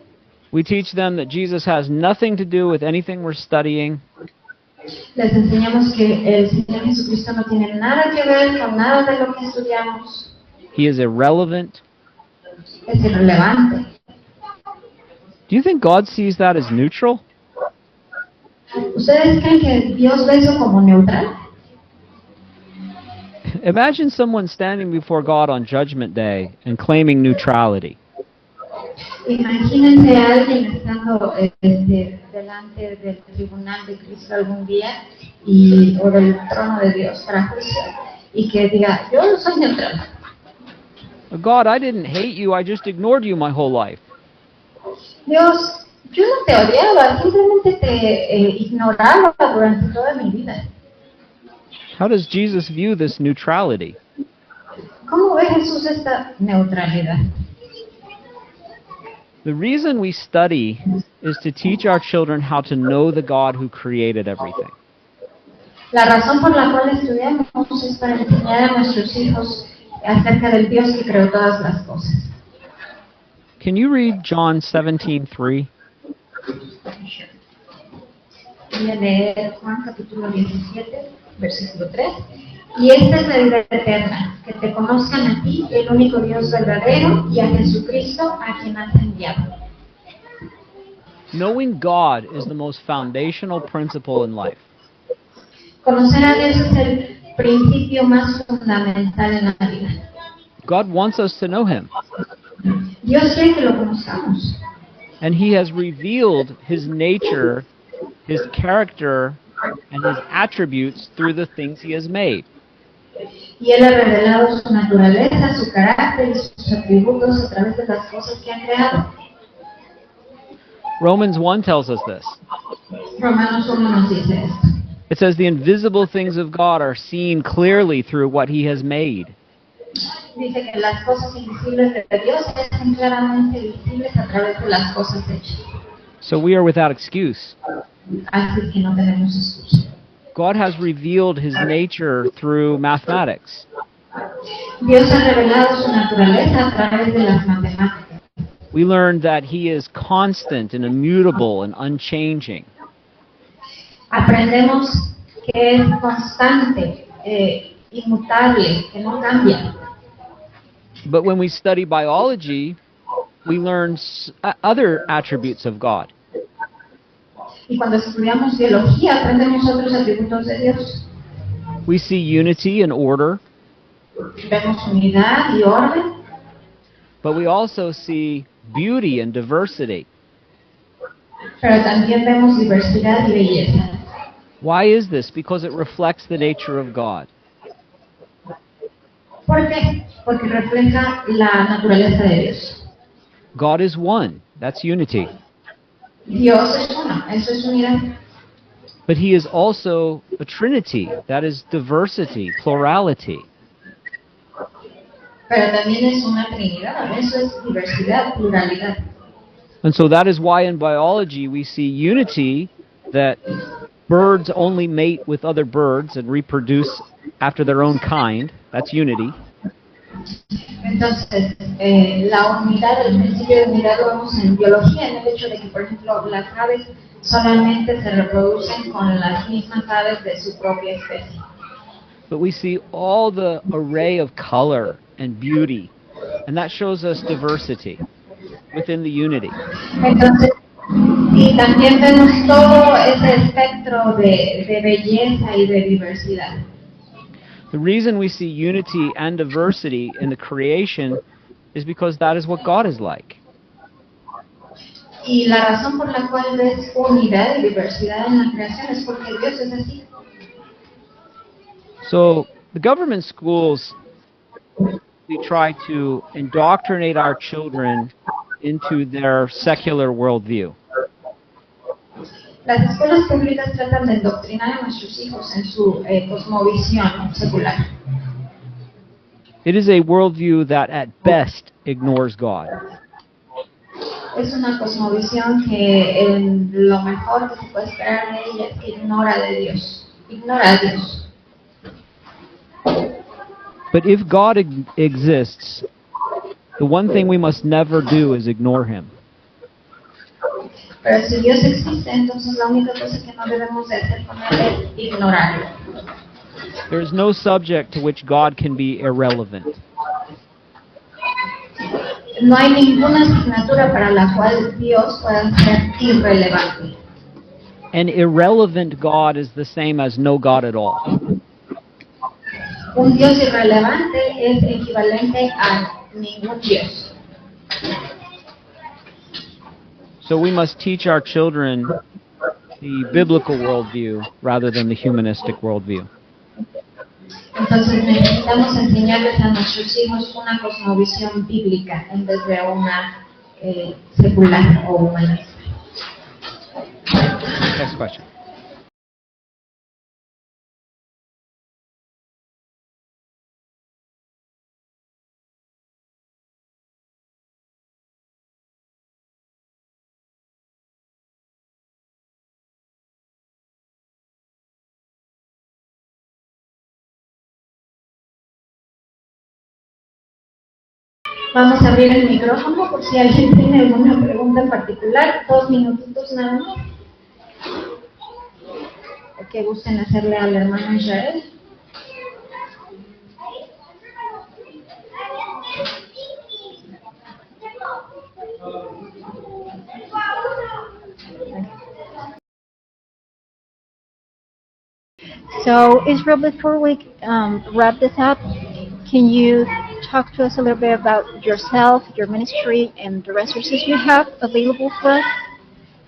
We teach them that Jesus has nothing to do with anything we're studying. Les enseñamos que el Señor Jesucristo no tiene nada que ver con nada de lo que estudiamos. He is irrelevant. Es irrelevante. Do you think God sees that as neutral? ¿Ustedes creen que Dios ve eso como neutral? Imagine someone standing before God on Judgment Day and claiming neutrality. Imagínense a alguien estando delante del tribunal de Cristo algún día o del trono de Dios para juicio y que diga, yo soy neutral. God, I didn't hate you, I just ignored you my whole life. Dios, yo no te odiaba, simplemente te ignoraba durante toda mi vida. How does Jesus view this neutrality? ¿Cómo ve Jesús esta neutralidad? The reason we study is to teach our children how to know the God who created everything. La razón por la cual estudiamos es para enseñar a nuestros hijos acerca del Dios que creó todas las cosas. Can you read John 17:3? Voy a leer Juan capítulo 17, versículo 3. Y esta es la vida eterna, que te conozcan a ti, el único Dios verdadero, y a Jesucristo, a quien has enviado. Knowing God is the most foundational principle in life. Conocer a Dios es el principio más fundamental en la vida. God wants us to know Him. Dios quiere que lo conozcamos. And He has revealed His nature, His character, and His attributes through the things He has made. Y Él ha revelado su naturaleza, su carácter y sus atributos a través de las cosas que ha creado. Romans 1 tells us this. Romanos 1 nos dice esto. It says the invisible things of God are seen clearly through what He has made. Dice que las cosas invisibles de Dios están claramente visibles a través de las cosas hechas. So we are without excuse. Así que no tenemos excusa. God has revealed His nature through mathematics. Dios ha revelado su naturaleza a través de las matemáticas. We learned that He is constant and immutable and unchanging. Aprendemos que es constante, inmutable, que no cambia. But when we study biology, we learn other attributes of God. Y cuando estudiamos biología, aprendemos otros atributos de Dios. We see unity and order, Vemos unidad y orden, but we also see beauty and diversity. pero también vemos diversidad y belleza. Why is this? Because it reflects the nature of God. ¿Por qué? Porque refleja la naturaleza de Dios. God is one. That's unity. Dios es uno, eso es unidad. But he is also a trinity. That is diversity, plurality. Pero también es una trinidad, eso es diversidad, pluralidad. And so that is why in biology we see unity, that birds only mate with other birds and reproduce after their own kind. That's unity. Entonces, la unidad, el principio de unidad lo vemos en biología, en el hecho de que, por ejemplo, las aves solamente se reproducen con las mismas aves de su propia especie. But we see all the array of color and beauty, and that shows us diversity within the unity. Entonces, y también vemos todo ese espectro de belleza y de diversidad. The reason we see unity and diversity in the creation is because that is what God is like. Y la razón por la cual ves unidad y diversidad en la creación es porque Dios es así. So the government schools, we try to indoctrinate our children into their secular worldview. Las escuelas públicas tratan de endoctrinar a nuestros hijos en su cosmovisión secular. It is a worldview that at best ignores God. Es una cosmovisión que en lo mejor que se puede esperar de ella es que ignora de Dios, ignora a Dios. But if God exists, the one thing we must never do is ignore him. Pero si Dios existe, entonces la única cosa que no debemos de hacer con él es ignorarlo. There is no subject to which God can be irrelevant. No hay ninguna asignatura para la cual Dios pueda ser irrelevante. An irrelevant God is the same as no God at all. Un Dios irrelevante es equivalente a ningún Dios. So we must teach our children the biblical worldview rather than the humanistic worldview. Entonces necesitamos enseñarles a nuestros hijos una cosmovisión bíblica en vez de una secular o humanista. Next question. Vamos a abrir el micrófono por si alguien tiene alguna pregunta en particular. 2 minutitos nada más. Que gusten hacerle al hermano Israel. So, Israel, before we wrap this up, can you talk to us a little bit about yourself, your ministry, and the resources you have available for us?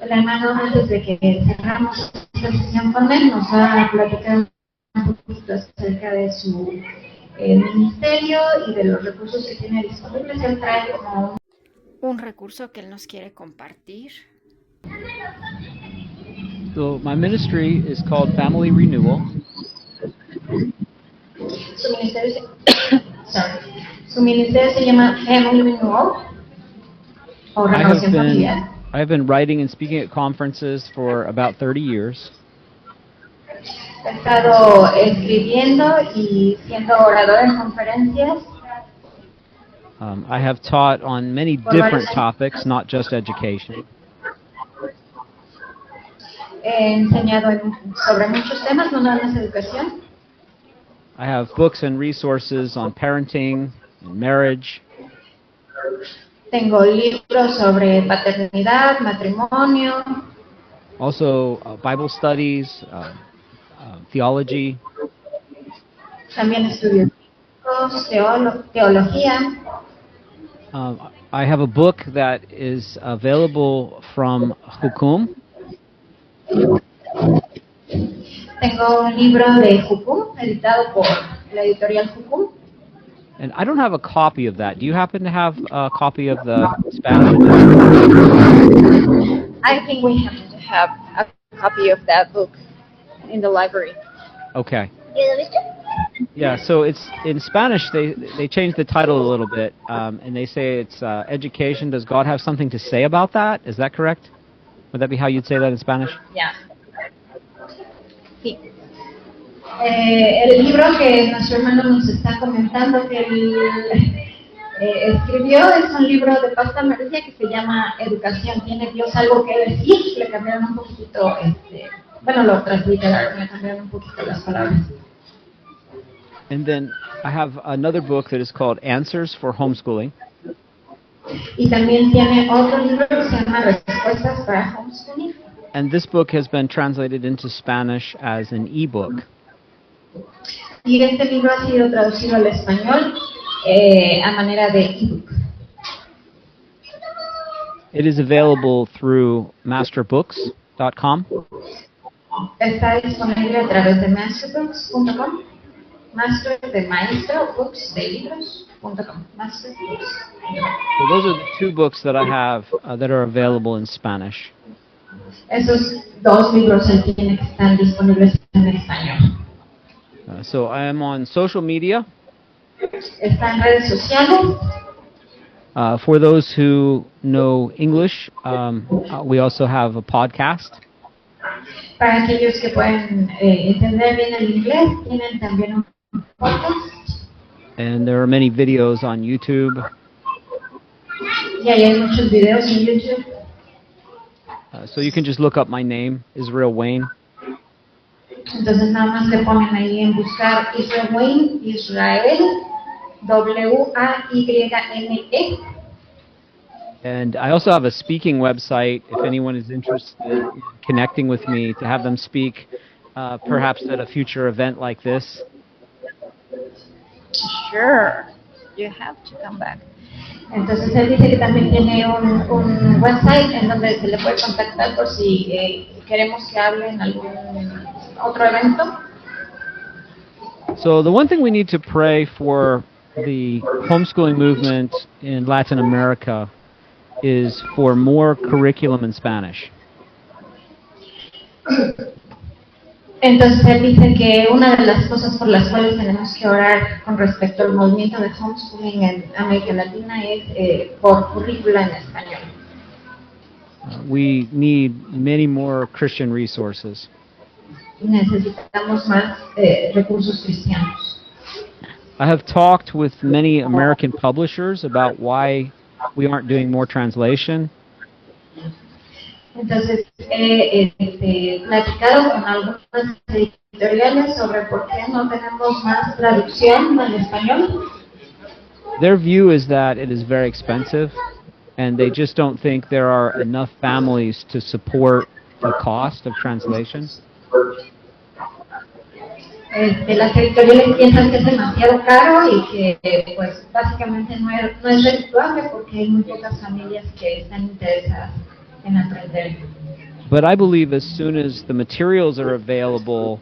El hermano, antes de que cerramos esta sesión con él, nos va a platicar un poquito acerca de su ministerio y de los recursos que tiene disponibles. Él trae como Un recurso que él nos quiere compartir. So my ministry is called Family Renewal. Su ministerio se llama Family Renewal o Renovación Familiar. I have been writing and speaking at conferences for about 30 years. He estado escribiendo y siendo orador en conferencias. I have taught on many different topics, not just education. He enseñado sobre muchos temas, no nada más educación. I have books and resources on parenting and marriage. Tengo libros sobre paternidad, matrimonio. Also, Bible studies, theology. También estudios teología. I have a book that is available from Hukum. Tengo un libro de Hukum, editado por la editorial Hukum. And I don't have a copy of that. Do you happen to have a copy of the Spanish? I think we happen to have a copy of that book in the library. Okay. Yeah, so it's in Spanish. They changed the title a little bit, and they say it's education. Does God have something to say about that? Is that correct? Would that be how you'd say that in Spanish? Yeah. Sí. El libro que nuestro hermano nos está comentando que él escribió es un libro de Pasta María que se llama Educación. ¿Tiene Dios algo que decir? Le cambiaron un poquito, bueno, lo transliteraron, le cambiaron un poquito las palabras. And then I have another book that is called Answers for Homeschooling. Y también tiene otro libro que se llama Respuestas para Homeschooling. And this book has been translated into Spanish as an ebook. Y este libro ha sido traducido al español a manera de ebook. It is available through masterbooks.com. Está disponible a través de masterbooks.com. Master de maestro, books de libros.com. Masterbooks. So those are the two books that I have that are available in Spanish. Esos dos libros él tiene que están disponibles en español. So I am on social media. Está en redes sociales. For those who know English, we also have a podcast. Para aquellos que pueden entender bien el inglés, tienen también un podcast. And there are many videos on YouTube. Y ahí hay muchos videos en YouTube. So you can just look up my name, Israel Wayne. Entonces nada más le ponen ahí en buscar Israel Wayne, Israel, W-A-Y-N-E. And I also have a speaking website if anyone is interested in connecting with me to have them speak perhaps at a future event like this. Sure. You have to come back. Entonces él dice que también tiene un website en donde se le puede contactar por si queremos que hable en algún otro evento. So the one thing we need to pray for the homeschooling movement in Latin America is for more curriculum in Spanish. Entonces él dice que una de las cosas por las cuales tenemos que orar con respecto al movimiento de homeschooling en América Latina es por currícula en español. We need many more Christian resources. Necesitamos más recursos cristianos. I have talked with many American publishers about why we aren't doing more translation. Entonces he platicado con algunas editoriales sobre por qué no tenemos más traducción en español. Their view is that it is very expensive, and they just don't think there are enough families to support the cost of translation. Las editoriales piensan que es demasiado caro y que pues básicamente no es redituable porque hay muy pocas familias que están interesadas en aprender. But I believe as soon as the materials are available,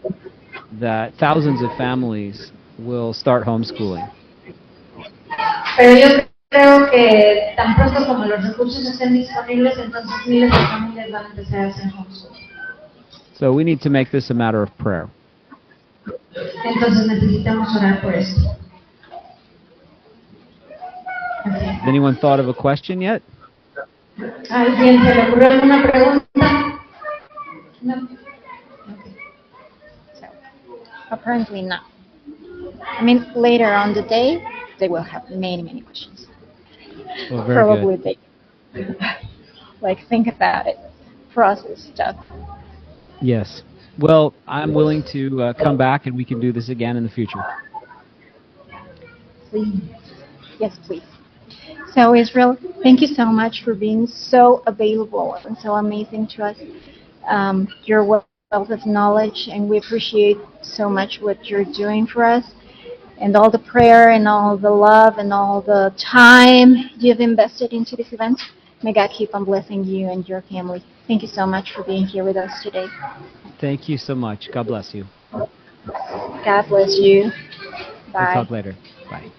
that thousands of families will start homeschooling. Pero yo creo que tan pronto como los recursos estén disponibles, entonces miles de familias van a empezar a hacer homeschooling. So we need to make this a matter of prayer. Entonces necesitamos orar por esto. Okay. Has anyone thought of a question yet? ¿Alguien se le ocurrió alguna pregunta? No. Okay. So, apparently not. I mean, later on the day, they will have many questions. Well, very Probably good. they like think about it, process stuff. Yes. Well, I'm willing to come back and we can do this again in the future. Please. Yes, please. So Israel, thank you so much for being so available and so amazing to us. your wealth of knowledge, and we appreciate so much what you're doing for us, and all the prayer and all the love and all the time you've invested into this event. May God keep on blessing you and your family. Thank you so much for being here with us today. Thank you so much. God bless you. God bless you. We'll Bye. talk later. Bye.